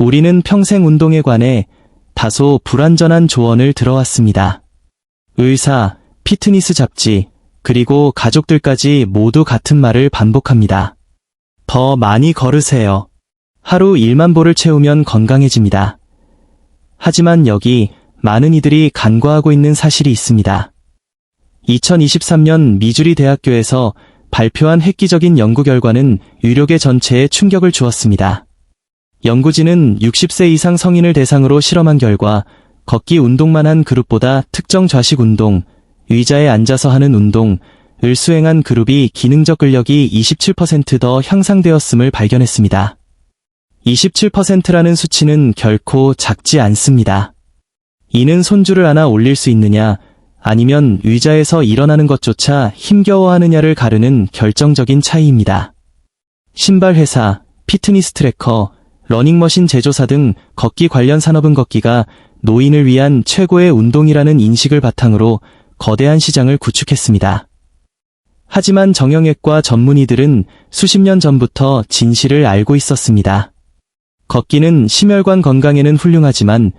우리는 평생 운동에 관해 다소 불완전한 조언을 들어왔습니다. 의사, 피트니스 잡지, 그리고 가족들까지 모두 같은 말을 반복합니다. 더 많이 걸으세요. 하루 1만 보를 채우면 건강해집니다. 하지만 여기 많은 이들이 간과하고 있는 사실이 있습니다. 2023년 미주리 대학교에서 발표한 획기적인 연구 결과는 의료계 전체에 충격을 주었습니다. 연구진은 60세 이상 성인을 대상으로 실험한 결과 걷기 운동만 한 그룹보다 특정 좌식 운동, 의자에 앉아서 하는 운동을 수행한 그룹이 기능적 근력이 27% 더 향상되었음을 발견했습니다. 27%라는 수치는 결코 작지 않습니다. 이는 손줄을 하나 올릴 수 있느냐, 아니면 의자에서 일어나는 것조차 힘겨워하느냐를 가르는 결정적인 차이입니다. 신발 회사, 피트니스 트래커, 러닝머신 제조사 등 걷기 관련 산업은 걷기가 노인을 위한 최고의 운동이라는 인식을 바탕으로 거대한 시장을 구축했습니다. 하지만 정형외과 전문의들은 수십 년 전부터 진실을 알고 있었습니다. 걷기는 심혈관 건강에는 훌륭하지만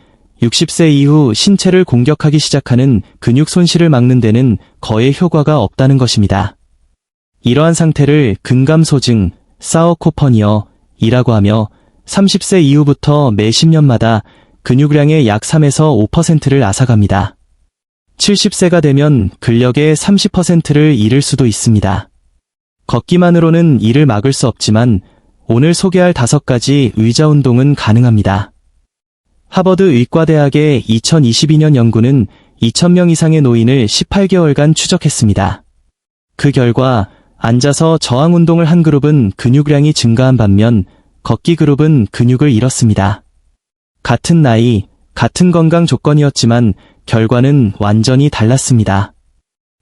60세 이후 신체를 공격하기 시작하는 근육 손실을 막는 데는 거의 효과가 없다는 것입니다. 이러한 상태를 근감소증, 사어코퍼니어이라고 하며 30세 이후부터 매 10년마다 근육량의 약 3에서 5%를 앗아갑니다. 70세가 되면 근력의 30%를 잃을 수도 있습니다. 걷기만으로는 이를 막을 수 없지만 오늘 소개할 5가지 의자 운동은 가능합니다. 하버드 의과대학의 2022년 연구는 2,000명 이상의 노인을 18개월간 추적했습니다. 그 결과 앉아서 저항 운동을 한 그룹은 근육량이 증가한 반면 걷기 그룹은 근육을 잃었습니다. 같은 나이, 같은 건강 조건이었지만 결과는 완전히 달랐습니다.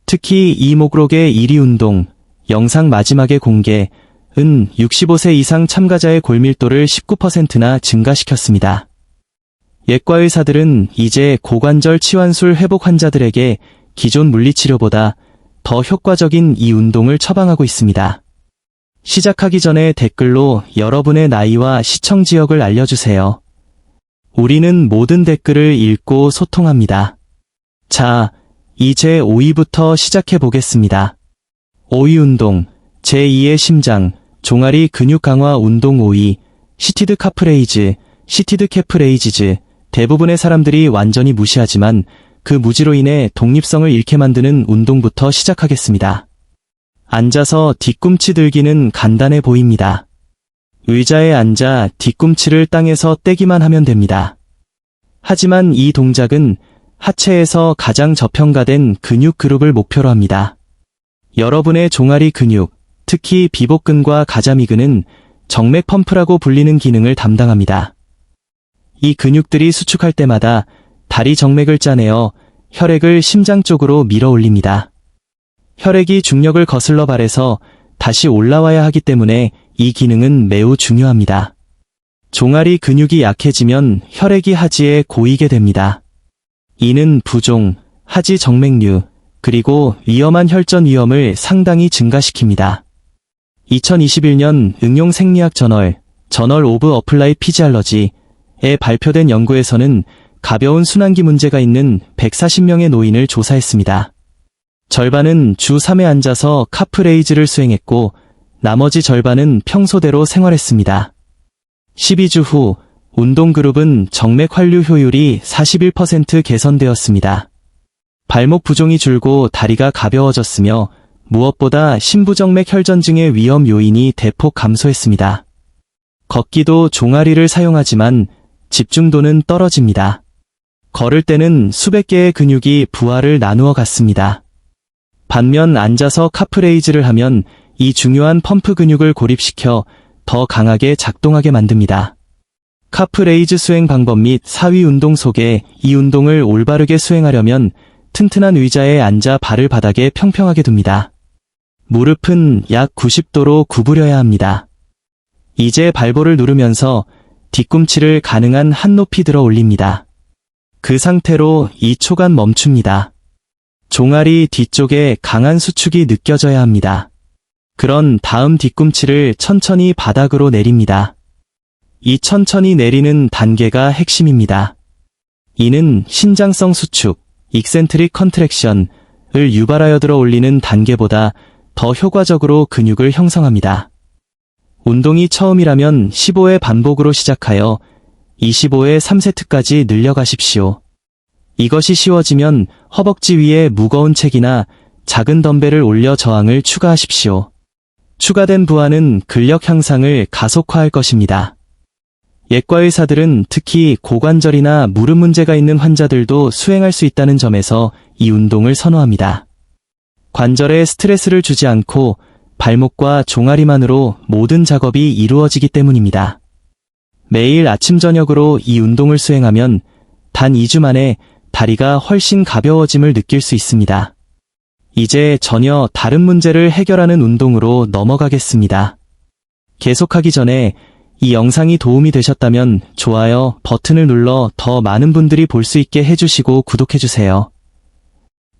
특히 이 목록의 1위 운동, 영상 마지막의 공개은 65세 이상 참가자의 골밀도를 19%나 증가시켰습니다. 예과 의사들은 이제 고관절 치환술 회복 환자들에게 기존 물리치료보다 더 효과적인 이 운동을 처방하고 있습니다. 시작하기 전에 댓글로 여러분의 나이와 시청 지역을 알려주세요. 우리는 모든 댓글을 읽고 소통합니다. 자, 이제 5위부터 시작해 보겠습니다. 5위 운동, 제2의 심장, 종아리 근육 강화 운동 5위, 시티드 카프레이즈, 시티드 캐프레이지즈. 대부분의 사람들이 완전히 무시하지만 그 무지로 인해 독립성을 잃게 만드는 운동부터 시작하겠습니다. 앉아서 뒤꿈치 들기는 간단해 보입니다. 의자에 앉아 뒤꿈치를 땅에서 떼기만 하면 됩니다. 하지만 이 동작은 하체에서 가장 저평가된 근육 그룹을 목표로 합니다. 여러분의 종아리 근육, 특히 비복근과 가자미근은 정맥 펌프라고 불리는 기능을 담당합니다. 이 근육들이 수축할 때마다 다리 정맥을 짜내어 혈액을 심장 쪽으로 밀어 올립니다. 혈액이 중력을 거슬러 발에서 다시 올라와야 하기 때문에 이 기능은 매우 중요합니다. 종아리 근육이 약해지면 혈액이 하지에 고이게 됩니다. 이는 부종, 하지 정맥류, 그리고 위험한 혈전 위험을 상당히 증가시킵니다. 2021년 응용생리학 저널 오브 어플라이 피지알러지에 발표된 연구에서는 가벼운 순환기 문제가 있는 140명의 노인을 조사했습니다. 절반은 주 3회 앉아서 카프레이즈를 수행했고 나머지 절반은 평소대로 생활했습니다. 12주 후 운동 그룹은 정맥 환류 효율이 41% 개선되었습니다. 발목 부종이 줄고 다리가 가벼워졌으며 무엇보다 심부정맥 혈전증의 위험 요인이 대폭 감소했습니다. 걷기도 종아리를 사용하지만 집중도는 떨어집니다. 걸을 때는 수백 개의 근육이 부하를 나누어 갔습니다. 반면 앉아서 카프레이즈를 하면 이 중요한 펌프 근육을 고립시켜 더 강하게 작동하게 만듭니다. 카프레이즈 수행 방법 및 4위 운동 소개. 이 운동을 올바르게 수행하려면 튼튼한 의자에 앉아 발을 바닥에 평평하게 둡니다. 무릎은 약 90도로 구부려야 합니다. 이제 발볼을 누르면서 뒤꿈치를 가능한 한 높이 들어 올립니다. 그 상태로 2초간 멈춥니다. 종아리 뒤쪽에 강한 수축이 느껴져야 합니다. 그런 다음 뒤꿈치를 천천히 바닥으로 내립니다. 이 천천히 내리는 단계가 핵심입니다. 이는 신장성 수축, 익센트릭 컨트랙션을 유발하여 들어 올리는 단계보다 더 효과적으로 근육을 형성합니다. 운동이 처음이라면 15회 반복으로 시작하여 25회 3세트까지 늘려가십시오. 이것이 쉬워지면 허벅지 위에 무거운 책이나 작은 덤벨을 올려 저항을 추가하십시오. 추가된 부하는 근력 향상을 가속화할 것입니다. 예과 의사들은 특히 고관절이나 무릎 문제가 있는 환자들도 수행할 수 있다는 점에서 이 운동을 선호합니다. 관절에 스트레스를 주지 않고 발목과 종아리만으로 모든 작업이 이루어지기 때문입니다. 매일 아침 저녁으로 이 운동을 수행하면 단 2주 만에 다리가 훨씬 가벼워짐을 느낄 수 있습니다. 이제 전혀 다른 문제를 해결하는 운동으로 넘어가겠습니다. 계속하기 전에 이 영상이 도움이 되셨다면 좋아요 버튼을 눌러 더 많은 분들이 볼 수 있게 해주시고 구독해주세요.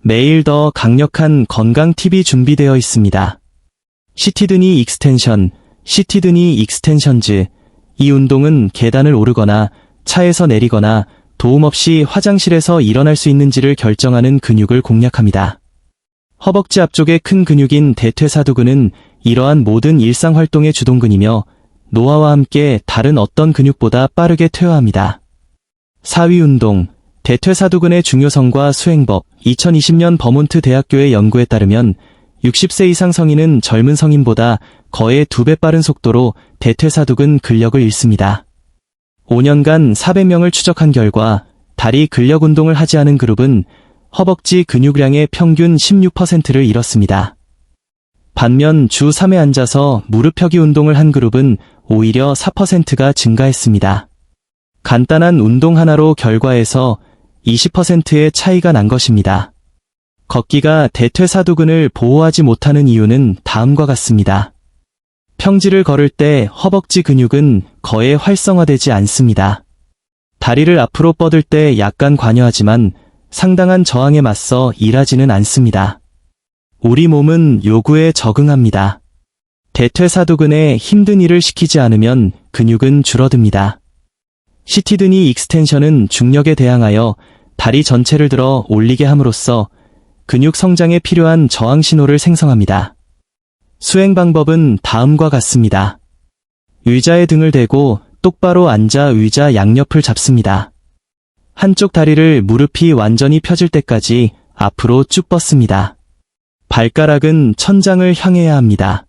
매일 더 강력한 건강 팁이 준비되어 있습니다. 시티드니 익스텐션, 시티드니 익스텐션즈. 이 운동은 계단을 오르거나 차에서 내리거나 도움 없이 화장실에서 일어날 수 있는지를 결정하는 근육을 공략합니다. 허벅지 앞쪽의 큰 근육인 대퇴사두근은 이러한 모든 일상활동의 주동근이며 노화와 함께 다른 어떤 근육보다 빠르게 퇴화합니다. 4위 운동, 대퇴사두근의 중요성과 수행법. 2020년 버몬트 대학교의 연구에 따르면 60세 이상 성인은 젊은 성인보다 거의 2배 빠른 속도로 대퇴사두근 근력을 잃습니다. 5년간 400명을 추적한 결과 다리 근력 운동을 하지 않은 그룹은 허벅지 근육량의 평균 16%를 잃었습니다. 반면 주 3회 앉아서 무릎 펴기 운동을 한 그룹은 오히려 4%가 증가했습니다. 간단한 운동 하나로 결과에서 20%의 차이가 난 것입니다. 걷기가 대퇴사두근을 보호하지 못하는 이유는 다음과 같습니다. 평지를 걸을 때 허벅지 근육은 거의 활성화되지 않습니다. 다리를 앞으로 뻗을 때 약간 관여하지만 상당한 저항에 맞서 일하지는 않습니다. 우리 몸은 요구에 적응합니다. 대퇴사두근에 힘든 일을 시키지 않으면 근육은 줄어듭니다. 시티드니 익스텐션은 중력에 대항하여 다리 전체를 들어 올리게 함으로써 근육 성장에 필요한 저항 신호를 생성합니다. 수행 방법은 다음과 같습니다. 의자에 등을 대고 똑바로 앉아 의자 양옆을 잡습니다. 한쪽 다리를 무릎이 완전히 펴질 때까지 앞으로 쭉 뻗습니다. 발가락은 천장을 향해야 합니다.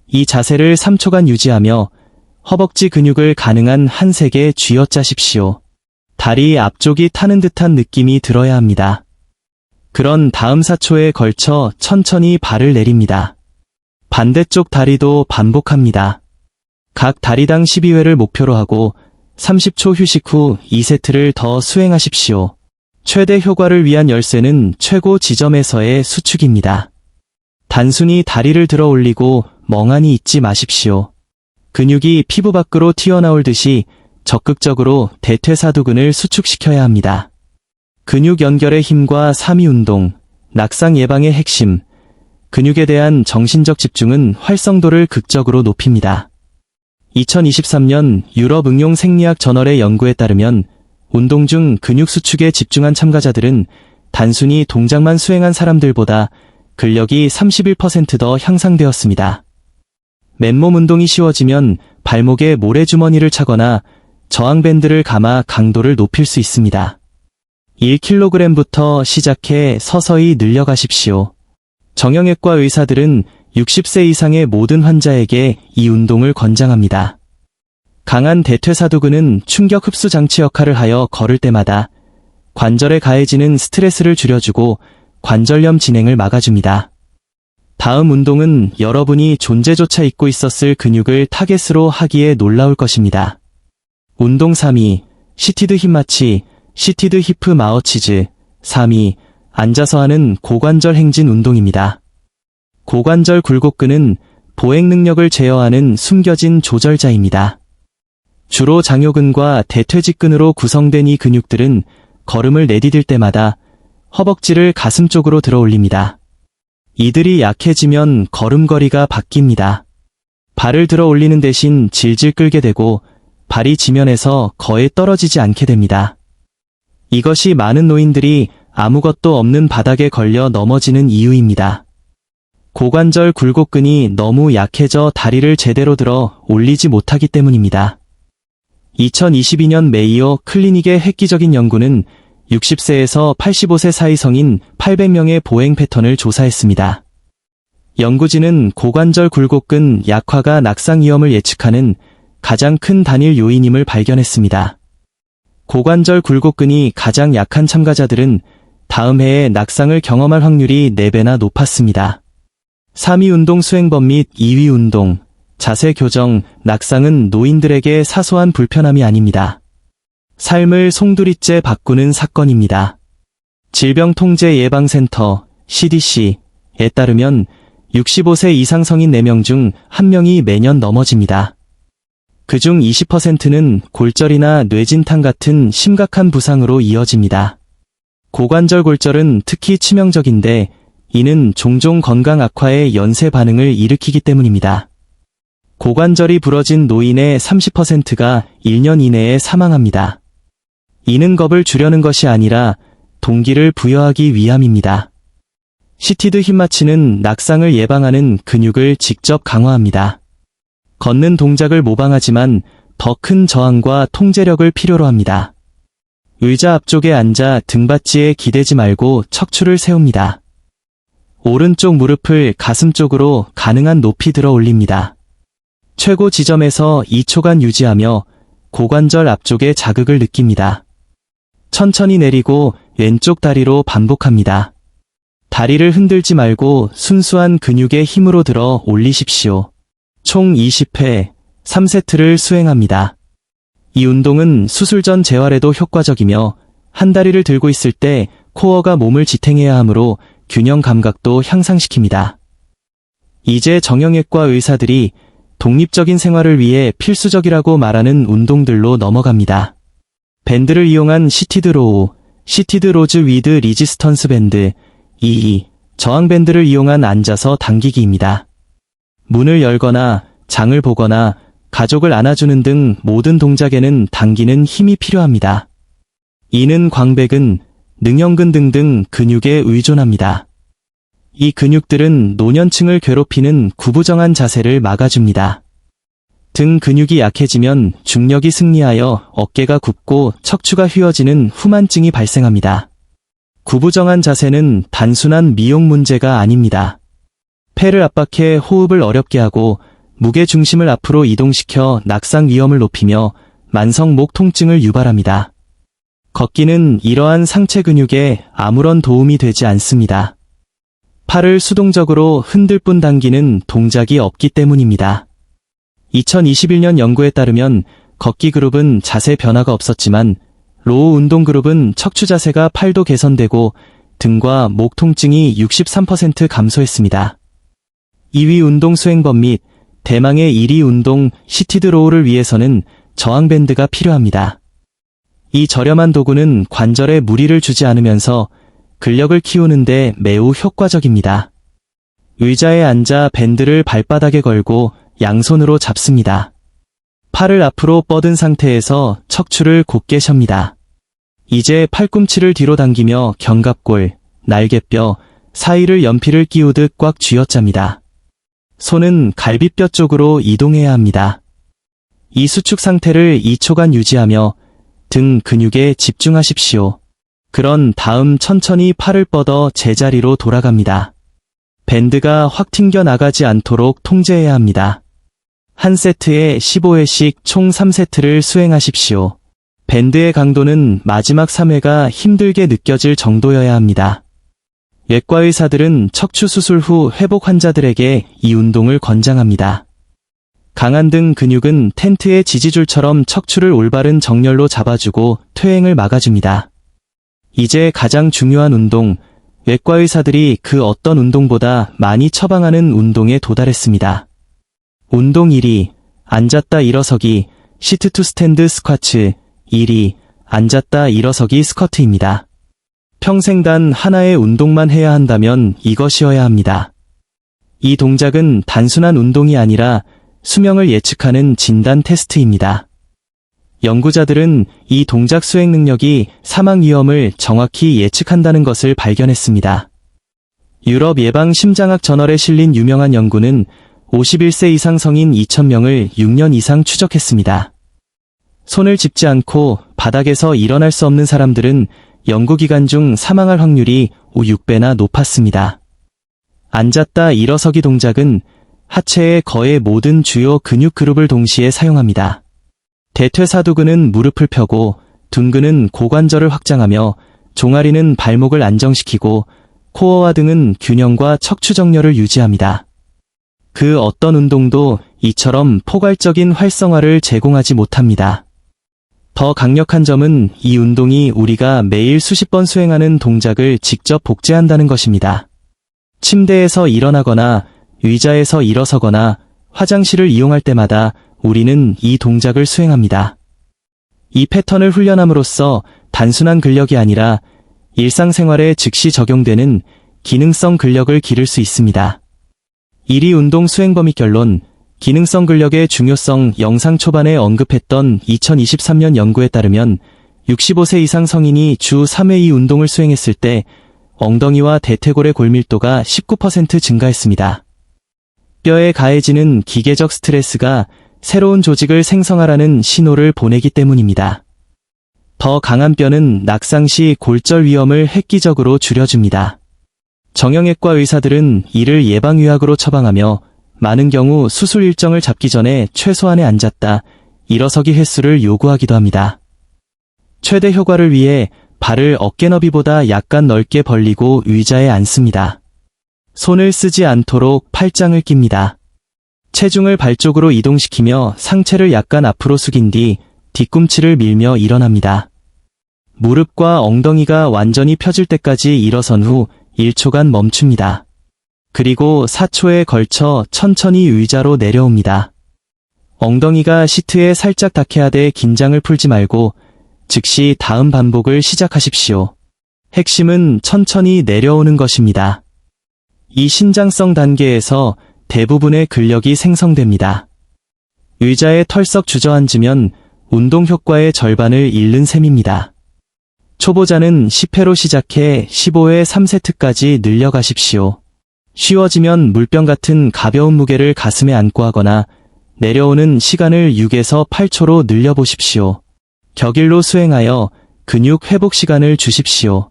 이 자세를 3초간 유지하며 허벅지 근육을 가능한 한 색에 쥐어짜십시오. 다리 앞쪽이 타는 듯한 느낌이 들어야 합니다. 그런 다음 4초에 걸쳐 천천히 발을 내립니다. 반대쪽 다리도 반복합니다. 각 다리당 12회를 목표로 하고 30초 휴식 후 2세트를 더 수행하십시오. 최대 효과를 위한 열쇠는 최고 지점에서의 수축입니다. 단순히 다리를 들어 올리고 멍하니 있지 마십시오. 근육이 피부 밖으로 튀어나올 듯이 적극적으로 대퇴사두근을 수축시켜야 합니다. 근육 연결의 힘과 3위 운동, 낙상 예방의 핵심. 근육에 대한 정신적 집중은 활성도를 극적으로 높입니다. 2023년 유럽 응용 생리학 저널의 연구에 따르면 운동 중 근육 수축에 집중한 참가자들은 단순히 동작만 수행한 사람들보다 근력이 31% 더 향상되었습니다. 맨몸 운동이 쉬워지면 발목에 모래주머니를 차거나 저항밴드를 감아 강도를 높일 수 있습니다. 1kg부터 시작해 서서히 늘려가십시오. 정형외과 의사들은 60세 이상의 모든 환자에게 이 운동을 권장합니다. 강한 대퇴사두근은 충격 흡수 장치 역할을 하여 걸을 때마다 관절에 가해지는 스트레스를 줄여주고 관절염 진행을 막아줍니다. 다음 운동은 여러분이 존재조차 잊고 있었을 근육을 타겟으로 하기에 놀라울 것입니다. 운동 3위, 시티드 힙마치, 시티드 히프 마어치즈. 3위, 앉아서 하는 고관절 행진 운동입니다. 고관절 굴곡근은 보행 능력을 제어하는 숨겨진 조절자입니다. 주로 장요근과 대퇴직근으로 구성된 이 근육들은 걸음을 내디딜 때마다 허벅지를 가슴 쪽으로 들어 올립니다. 이들이 약해지면 걸음걸이가 바뀝니다. 발을 들어 올리는 대신 질질 끌게 되고 발이 지면에서 거의 떨어지지 않게 됩니다. 이것이 많은 노인들이 아무것도 없는 바닥에 걸려 넘어지는 이유입니다. 고관절 굴곡근이 너무 약해져 다리를 제대로 들어 올리지 못하기 때문입니다. 2022년 메이오 클리닉의 획기적인 연구는 60세에서 85세 사이 성인 800명의 보행 패턴을 조사했습니다. 연구진은 고관절 굴곡근 약화가 낙상 위험을 예측하는 가장 큰 단일 요인임을 발견했습니다. 고관절 굴곡근이 가장 약한 참가자들은 다음 해에 낙상을 경험할 확률이 4배나 높았습니다. 3위 운동 수행법 및 2위 운동, 자세 교정, 낙상은 노인들에게 사소한 불편함이 아닙니다. 삶을 송두리째 바꾸는 사건입니다. 질병통제예방센터 CDC에 따르면 65세 이상 성인 4명 중 1명이 매년 넘어집니다. 그중 20%는 골절이나 뇌진탕 같은 심각한 부상으로 이어집니다. 고관절 골절은 특히 치명적인데 이는 종종 건강 악화의 연쇄 반응을 일으키기 때문입니다. 고관절이 부러진 노인의 30%가 1년 이내에 사망합니다. 이는 겁을 주려는 것이 아니라 동기를 부여하기 위함입니다. 시티드 힙마취는 낙상을 예방하는 근육을 직접 강화합니다. 걷는 동작을 모방하지만 더 큰 저항과 통제력을 필요로 합니다. 의자 앞쪽에 앉아 등받이에 기대지 말고 척추를 세웁니다. 오른쪽 무릎을 가슴 쪽으로 가능한 높이 들어 올립니다. 최고 지점에서 2초간 유지하며 고관절 앞쪽에 자극을 느낍니다. 천천히 내리고 왼쪽 다리로 반복합니다. 다리를 흔들지 말고 순수한 근육의 힘으로 들어 올리십시오. 총 20회, 3세트를 수행합니다. 이 운동은 수술 전 재활에도 효과적이며 한 다리를 들고 있을 때 코어가 몸을 지탱해야 하므로 균형 감각도 향상시킵니다. 이제 정형외과 의사들이 독립적인 생활을 위해 필수적이라고 말하는 운동들로 넘어갑니다. 밴드를 이용한 시티드 로우, 시티드 로즈 위드 리지스턴스 밴드, 2. 저항 밴드를 이용한 앉아서 당기기입니다. 문을 열거나 장을 보거나 가족을 안아주는 등 모든 동작에는 당기는 힘이 필요합니다. 이는 광배근, 능형근 등등 근육에 의존합니다. 이 근육들은 노년층을 괴롭히는 구부정한 자세를 막아줍니다. 등 근육이 약해지면 중력이 승리하여 어깨가 굽고 척추가 휘어지는 후만증이 발생합니다. 구부정한 자세는 단순한 미용 문제가 아닙니다. 폐를 압박해 호흡을 어렵게 하고 무게 중심을 앞으로 이동시켜 낙상 위험을 높이며 만성 목 통증을 유발합니다. 걷기는 이러한 상체 근육에 아무런 도움이 되지 않습니다. 팔을 수동적으로 흔들 뿐 당기는 동작이 없기 때문입니다. 2021년 연구에 따르면 걷기 그룹은 자세 변화가 없었지만 로우 운동 그룹은 척추 자세가 8도 개선되고 등과 목 통증이 63% 감소했습니다. 2위 운동 수행법 및 대망의 1위 운동 시티드 로우를 위해서는 저항 밴드가 필요합니다. 이 저렴한 도구는 관절에 무리를 주지 않으면서 근력을 키우는데 매우 효과적입니다. 의자에 앉아 밴드를 발바닥에 걸고 양손으로 잡습니다. 팔을 앞으로 뻗은 상태에서 척추를 곧게 셩니다. 이제 팔꿈치를 뒤로 당기며 견갑골, 날개뼈 사이를 연필을 끼우듯 꽉 쥐어짭니다. 손은 갈비뼈 쪽으로 이동해야 합니다. 이 수축 상태를 2초간 유지하며 등 근육에 집중하십시오. 그런 다음 천천히 팔을 뻗어 제자리로 돌아갑니다. 밴드가 확 튕겨 나가지 않도록 통제해야 합니다. 한 세트에 15회씩 총 3세트를 수행하십시오. 밴드의 강도는 마지막 3회가 힘들게 느껴질 정도여야 합니다. 외과 의사들은 척추 수술 후 회복 환자들에게 이 운동을 권장합니다. 강한 등 근육은 텐트의 지지줄처럼 척추를 올바른 정렬로 잡아주고 퇴행을 막아줍니다. 이제 가장 중요한 운동, 외과 의사들이 그 어떤 운동보다 많이 처방하는 운동에 도달했습니다. 운동 1위, 앉았다 일어서기, 시트 투 스탠드 스쿼트, 1위, 앉았다 일어서기 스쿼트입니다. 평생 단 하나의 운동만 해야 한다면 이것이어야 합니다. 이 동작은 단순한 운동이 아니라 수명을 예측하는 진단 테스트입니다. 연구자들은 이 동작 수행 능력이 사망 위험을 정확히 예측한다는 것을 발견했습니다. 유럽 예방심장학 저널에 실린 유명한 연구는 51세 이상 성인 2,000명을 6년 이상 추적했습니다. 손을 짚지 않고 바닥에서 일어날 수 없는 사람들은 연구 기간 중 사망할 확률이 6배나 높았습니다. 앉았다 일어서기 동작은 하체의 거의 모든 주요 근육 그룹을 동시에 사용합니다. 대퇴사두근은 무릎을 펴고 둔근은 고관절을 확장하며 종아리는 발목을 안정시키고 코어와 등은 균형과 척추 정렬을 유지합니다. 그 어떤 운동도 이처럼 포괄적인 활성화를 제공하지 못합니다. 더 강력한 점은 이 운동이 우리가 매일 수십 번 수행하는 동작을 직접 복제한다는 것입니다. 침대에서 일어나거나 의자에서 일어서거나 화장실을 이용할 때마다 우리는 이 동작을 수행합니다. 이 패턴을 훈련함으로써 단순한 근력이 아니라 일상생활에 즉시 적용되는 기능성 근력을 기를 수 있습니다. 1위 운동 수행 범위 결론. 기능성 근력의 중요성. 영상 초반에 언급했던 2023년 연구에 따르면 65세 이상 성인이 주 3회 이 운동을 수행했을 때 엉덩이와 대퇴골의 골밀도가 19% 증가했습니다. 뼈에 가해지는 기계적 스트레스가 새로운 조직을 생성하라는 신호를 보내기 때문입니다. 더 강한 뼈는 낙상 시 골절 위험을 획기적으로 줄여줍니다. 정형외과 의사들은 이를 예방의학으로 처방하며 많은 경우 수술 일정을 잡기 전에 최소한의 앉았다, 일어서기 횟수를 요구하기도 합니다. 최대 효과를 위해 발을 어깨 너비보다 약간 넓게 벌리고 의자에 앉습니다. 손을 쓰지 않도록 팔짱을 낍니다. 체중을 발 쪽으로 이동시키며 상체를 약간 앞으로 숙인 뒤 뒤꿈치를 밀며 일어납니다. 무릎과 엉덩이가 완전히 펴질 때까지 일어선 후 1초간 멈춥니다. 그리고 4초에 걸쳐 천천히 의자로 내려옵니다. 엉덩이가 시트에 살짝 닿게 하되 긴장을 풀지 말고 즉시 다음 반복을 시작하십시오. 핵심은 천천히 내려오는 것입니다. 이 신장성 단계에서 대부분의 근력이 생성됩니다. 의자에 털썩 주저앉으면 운동 효과의 절반을 잃는 셈입니다. 초보자는 10회로 시작해 15회 3세트까지 늘려가십시오. 쉬워지면 물병 같은 가벼운 무게를 가슴에 안고 하거나 내려오는 시간을 6에서 8초로 늘려보십시오. 격일로 수행하여 근육 회복 시간을 주십시오.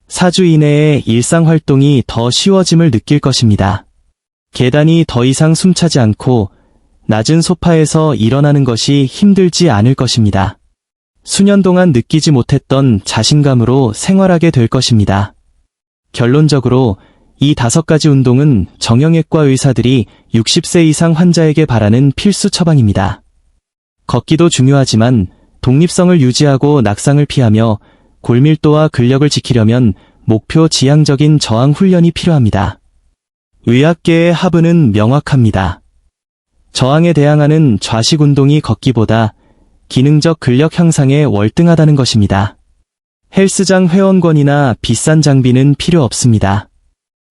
4주 이내에 일상활동이 더 쉬워짐을 느낄 것입니다. 계단이 더 이상 숨차지 않고 낮은 소파에서 일어나는 것이 힘들지 않을 것입니다. 수년 동안 느끼지 못했던 자신감으로 생활하게 될 것입니다. 결론적으로 이 5가지 운동은 정형외과 의사들이 60세 이상 환자에게 바라는 필수 처방입니다. 걷기도 중요하지만 독립성을 유지하고 낙상을 피하며 골밀도와 근력을 지키려면 목표 지향적인 저항 훈련이 필요합니다. 의학계의 하부는 명확합니다. 저항에 대항하는 좌식 운동이 걷기보다 기능적 근력 향상에 월등하다는 것입니다. 헬스장 회원권이나 비싼 장비는 필요 없습니다.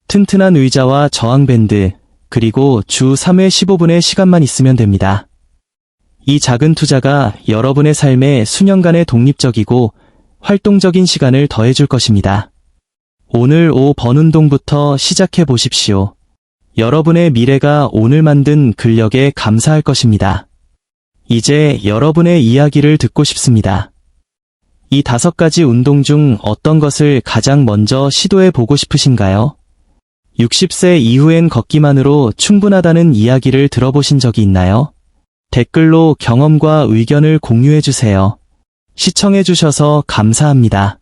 튼튼한 의자와 저항 밴드, 그리고 주 3회 15분의 시간만 있으면 됩니다. 이 작은 투자가 여러분의 삶에 수년간의 독립적이고 활동적인 시간을 더해줄 것입니다. 오늘 5번 운동부터 시작해 보십시오. 여러분의 미래가 오늘 만든 근력에 감사할 것입니다. 이제 여러분의 이야기를 듣고 싶습니다. 이 5가지 운동 중 어떤 것을 가장 먼저 시도해 보고 싶으신가요? 60세 이후엔 걷기만으로 충분하다는 이야기를 들어보신 적이 있나요? 댓글로 경험과 의견을 공유해 주세요. 시청해 주셔서 감사합니다.